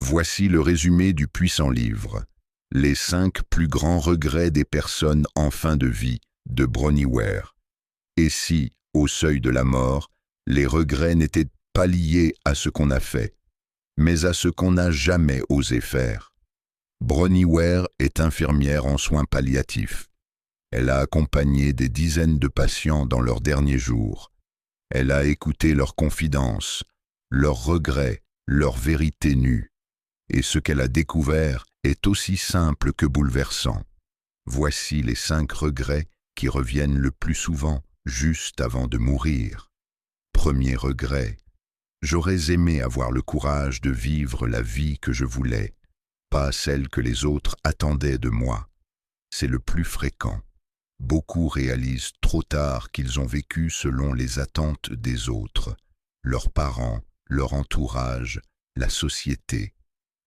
Voici le résumé du puissant livre. Les 5 plus grands regrets des personnes en fin de vie, de Bronnie Ware. Et si, au seuil de la mort, les regrets n'étaient pas liés à ce qu'on a fait, mais à ce qu'on n'a jamais osé faire. Bronnie Ware est infirmière en soins palliatifs. Elle a accompagné des dizaines de patients dans leurs derniers jours. Elle a écouté leurs confidences, leurs regrets, leurs vérités nues. Et ce qu'elle a découvert est aussi simple que bouleversant. Voici les 5 regrets qui reviennent le plus souvent juste avant de mourir. Premier regret. J'aurais aimé avoir le courage de vivre la vie que je voulais, pas celle que les autres attendaient de moi. C'est le plus fréquent. Beaucoup réalisent trop tard qu'ils ont vécu selon les attentes des autres, leurs parents, leur entourage, la société.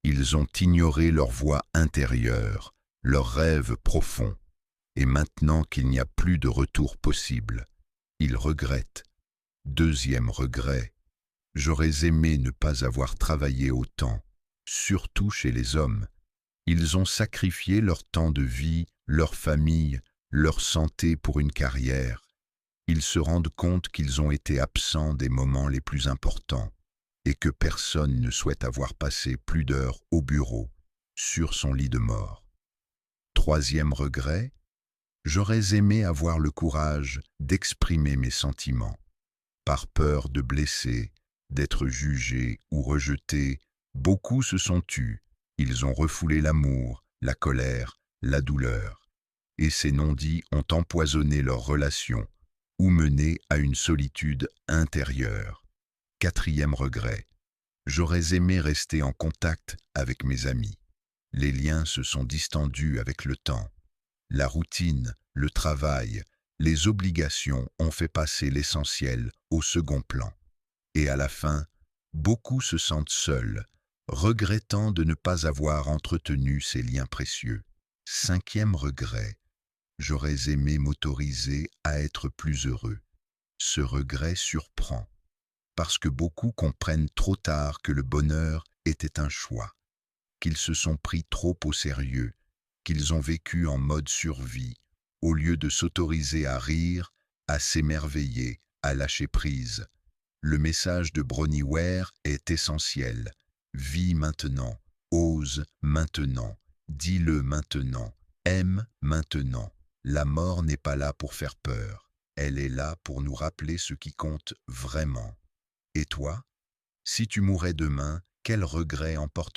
Ils ont ignoré leur voix intérieure, leurs rêves profonds. Et maintenant qu'il n'y a plus de retour possible, ils regrettent. Deuxième regret. J'aurais aimé ne pas avoir travaillé autant, surtout chez les hommes. Ils ont sacrifié leur temps de vie, leur famille, leur santé pour une carrière. Ils se rendent compte qu'ils ont été absents des moments les plus importants et que personne ne souhaite avoir passé plus d'heures au bureau, sur son lit de mort. Troisième regret, j'aurais aimé avoir le courage d'exprimer mes sentiments. Par peur de blesser, d'être jugé ou rejeté, beaucoup se sont tus. Ils ont refoulé l'amour, la colère, la douleur. Et ces non-dits ont empoisonné leurs relations ou mené à une solitude intérieure. Quatrième regret. J'aurais aimé rester en contact avec mes amis. Les liens se sont distendus avec le temps. La routine, le travail, les obligations ont fait passer l'essentiel au second plan. Et à la fin, beaucoup se sentent seuls, regrettant de ne pas avoir entretenu ces liens précieux. Cinquième regret. J'aurais aimé m'autoriser à être plus heureux. Ce regret surprend, parce que beaucoup comprennent trop tard que le bonheur était un choix, qu'ils se sont pris trop au sérieux, qu'ils ont vécu en mode survie, au lieu de s'autoriser à rire, à s'émerveiller, à lâcher prise. Le message de Bronnie Ware est essentiel. Vis maintenant, ose maintenant, dis-le maintenant, aime maintenant. La mort n'est pas là pour faire peur, elle est là pour nous rappeler ce qui compte vraiment. Et toi, si tu mourais demain, quel regret emporterais-tu ?